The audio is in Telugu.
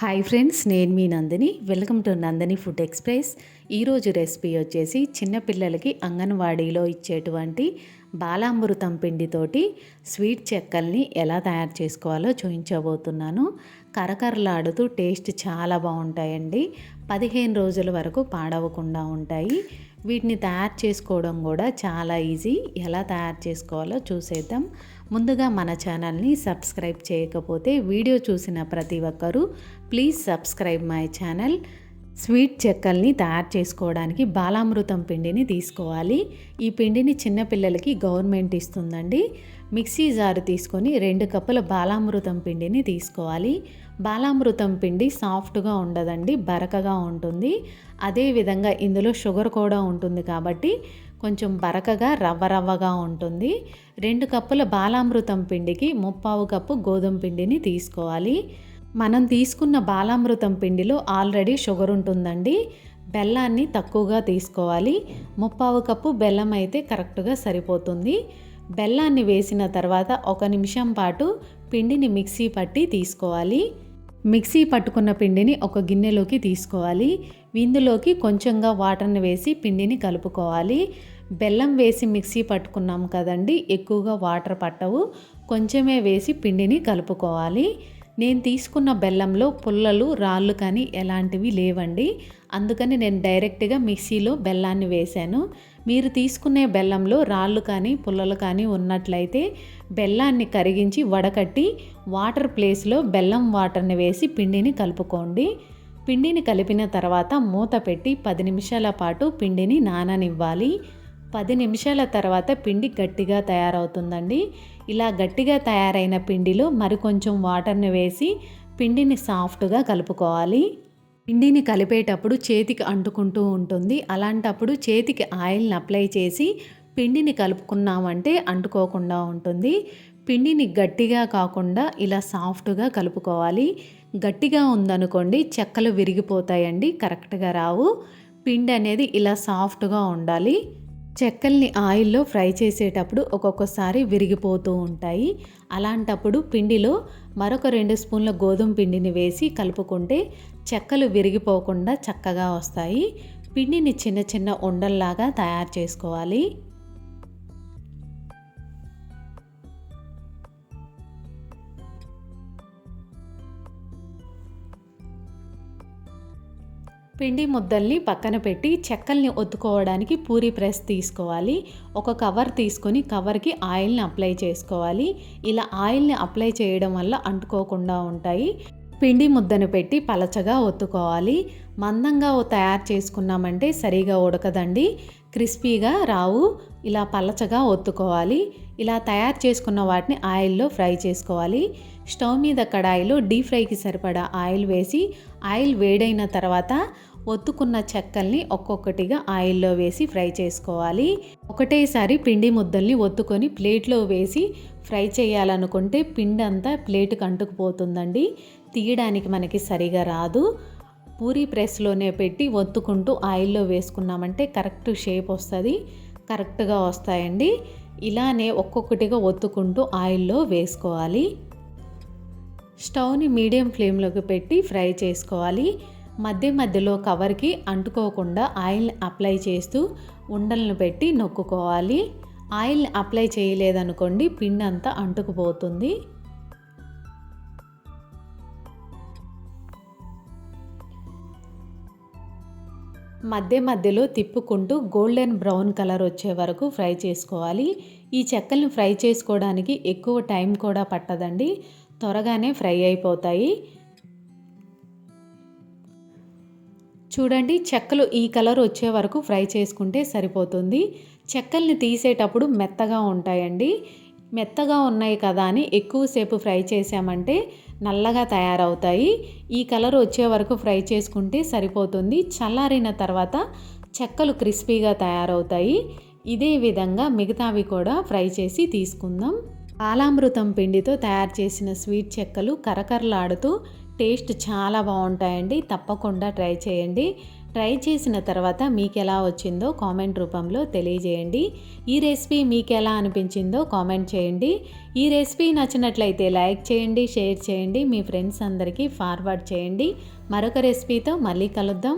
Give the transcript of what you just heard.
హాయ్ ఫ్రెండ్స్, నేను మీ Nandini. Welcome to Nandini food express. ఈరోజు రెసిపీ వచ్చేసి చిన్నపిల్లలకి అంగన్వాడీలో ఇచ్చేటువంటి బాలామృతం పిండితోటి స్వీట్ చెక్కల్ని ఎలా తయారు చేసుకోవాలో చూపించబోతున్నాను. కరకరలాడుతూ టేస్ట్ చాలా బాగుంటాయండి. 15 రోజుల వరకు పాడవకుండా ఉంటాయి. వీటిని తయారు చేసుకోవడం కూడా చాలా ఈజీ. ఎలా తయారు చేసుకోవాలో చూసేద్దాం. ముందుగా మన ఛానల్ని సబ్స్క్రైబ్ చేయకపోతే వీడియో చూసిన ప్రతి ఒక్కరూ please subscribe my channel. Sweet చెక్కల్ని తయారు చేసుకోవడానికి బాలామృతం పిండిని తీసుకోవాలి. ఈ పిండిని చిన్నపిల్లలకి గవర్నమెంట్ ఇస్తుందండి. మిక్సీ జారు తీసుకొని 2 కప్పుల బాలామృతం పిండిని తీసుకోవాలి. బాలామృతం పిండి సాఫ్ట్గా ఉండదండి, బరకగా ఉంటుంది. అదేవిధంగా ఇందులో షుగర్ కూడా ఉంటుంది కాబట్టి కొంచెం బరకగా రవ్వగా ఉంటుంది. 2 కప్పుల బాలామృతం పిండికి 3/4 కప్పు గోధుమ పిండిని తీసుకోవాలి. మనం తీసుకున్న బాలామృతం పిండిలో ఆల్రెడీ షుగర్ ఉంటుందండి. బెల్లాన్ని తక్కువగా తీసుకోవాలి. 3/4 కప్పు బెల్లం అయితే కరెక్ట్గా సరిపోతుంది. బెల్లాన్ని వేసిన తర్వాత 1 నిమిషం పాటు పిండిని మిక్సీ పట్టి తీసుకోవాలి. మిక్సీ పట్టుకున్న పిండిని ఒక గిన్నెలోకి తీసుకోవాలి. ఇందులోకి కొంచెంగా వాటర్ని వేసి పిండిని కలుపుకోవాలి. బెల్లం వేసి మిక్సీ పట్టుకున్నాం కదండి, ఎక్కువగా వాటర్ పట్టవు. కొంచెమే వేసి పిండిని కలుపుకోవాలి. నేను తీసుకున్న బెల్లంలో పుల్లలు రాళ్ళు కానీ ఎలాంటివి లేవండి. అందుకని నేను డైరెక్ట్గా మిక్సీలో బెల్లాన్ని వేశాను. మీరు తీసుకునే బెల్లంలో రాళ్ళు కానీ పుల్లలు కానీ ఉన్నట్లయితే బెల్లాన్ని కరిగించి వడకట్టి వాటర్ ప్లేస్లో బెల్లం వాటర్ని వేసి పిండిని కలుపుకోండి. పిండిని కలిపిన తర్వాత మూత పెట్టి 10 నిమిషాల పాటు పిండిని నాననివ్వాలి. 10 నిమిషాల తర్వాత పిండి గట్టిగా తయారవుతుందండి. ఇలా గట్టిగా తయారైన పిండిలో మరికొంచెం వాటర్ని వేసి పిండిని సాఫ్ట్గా కలుపుకోవాలి. పిండిని కలిపేటప్పుడు చేతికి అంటుకుంటూ ఉంటుంది. అలాంటప్పుడు చేతికి ఆయిల్ని అప్లై చేసి పిండిని కలుపుకున్నామంటే అంటుకోకుండా ఉంటుంది. పిండిని గట్టిగా కాకుండా ఇలా సాఫ్ట్గా కలుపుకోవాలి. గట్టిగా ఉందనుకోండి చెక్కలు విరిగిపోతాయండి, కరెక్ట్గా రావు. పిండి అనేది ఇలా సాఫ్ట్గా ఉండాలి. చెక్కల్ని ఆయిల్లో ఫ్రై చేసేటప్పుడు ఒక్కొక్కసారి విరిగిపోతూ ఉంటాయి. అలాంటప్పుడు పిండిలో మరొక 2 స్పూన్ల గోధుమ పిండిని వేసి కలుపుకుంటే చెక్కలు విరిగిపోకుండా చక్కగా వస్తాయి. పిండిని చిన్న చిన్న ఉండల్లాగా తయారు చేసుకోవాలి. పిండి ముద్దల్ని పక్కన పెట్టి చెక్కల్ని ఒత్తుకోవడానికి పూరీ ప్రెస్ తీసుకోవాలి. ఒక కవర్ తీసుకొని కవర్కి ఆయిల్ని అప్లై చేసుకోవాలి. ఇలా ఆయిల్ని అప్లై చేయడం వల్ల అంటుకోకుండా ఉంటాయి. పిండి ముద్దను పెట్టి పలచగా ఒత్తుకోవాలి. మందంగా తయారు చేసుకున్నామంటే సరిగా ఉడకదండి, క్రిస్పీగా రావు. ఇలా పలచగా ఒత్తుకోవాలి. ఇలా తయారు చేసుకున్న వాటిని ఆయిల్లో ఫ్రై చేసుకోవాలి. స్టవ్ మీద కడాయిలో డీప్ ఫ్రైకి సరిపడా ఆయిల్ వేసి ఆయిల్ వేడైన తర్వాత ఒత్తుకున్న చెక్కల్ని ఒక్కొక్కటిగా ఆయిల్లో వేసి ఫ్రై చేసుకోవాలి. ఒకటేసారి పిండి ముద్దల్ని ఒత్తుకొని ప్లేట్లో వేసి ఫ్రై చేయాలనుకుంటే పిండి అంతా ప్లేటుకు అంటుకుపోతుందండి, తీయడానికి మనకి సరిగా రాదు. పూరీ ప్రెస్లోనే పెట్టి ఒత్తుకుంటూ ఆయిల్లో వేసుకున్నామంటే కరెక్ట్ షేప్ వస్తుంది, కరెక్ట్గా వస్తాయండి. ఇలానే ఒక్కొక్కటిగా ఒత్తుకుంటూ ఆయిల్లో వేసుకోవాలి. స్టవ్ని మీడియం ఫ్లేమ్లోకి పెట్టి ఫ్రై చేసుకోవాలి. మధ్య మధ్యలో కవర్కి అంటుకోకుండా ఆయిల్ అప్లై చేస్తూ ఉండలను పెట్టి నొక్కుకోవాలి. ఆయిల్ అప్లై చేయలేదనుకోండి పిండి అంతా అంటుకుపోతుంది. మధ్య మధ్యలో తిప్పుకుంటూ గోల్డెన్ బ్రౌన్ కలర్ వచ్చే వరకు ఫ్రై చేసుకోవాలి. ఈ చెక్కల్ని ఫ్రై చేసుకోవడానికి ఎక్కువ టైం కూడా పట్టదండి, త్వరగానే ఫ్రై అయిపోతాయి. చూడండి, చెక్కలు ఈ కలర్ వచ్చే వరకు ఫ్రై చేసుకుంటే సరిపోతుంది. చెక్కల్ని తీసేటప్పుడు మెత్తగా ఉంటాయండి. మెత్తగా ఉన్నాయి కదా అని ఎక్కువసేపు ఫ్రై చేసామంటే నల్లగా తయారవుతాయి. ఈ కలర్ వచ్చే వరకు ఫ్రై చేసుకుంటే సరిపోతుంది. చల్లారిన తర్వాత చెక్కలు క్రిస్పీగా తయారవుతాయి. ఇదే విధంగా మిగతావి కూడా ఫ్రై చేసి తీసుకుందాం. బాలామృతం పిండితో తయారు చేసిన స్వీట్ చెక్కలు కరకరలాడుతూ టేస్ట్ చాలా బాగుంటాయండి. తప్పకుండా ట్రై చేయండి. ట్రై చేసిన తర్వాత మీకు ఎలా వచ్చిందో కామెంట్ రూపంలో తెలియజేయండి. ఈ రెసిపీ మీకు ఎలా అనిపించిందో కామెంట్ చేయండి. ఈ రెసిపీ నచ్చినట్లయితే లైక్ చేయండి, షేర్ చేయండి, మీ ఫ్రెండ్స్ అందరికీ ఫార్వర్డ్ చేయండి. మరొక రెసిపీతో మళ్ళీ కలుద్దాం.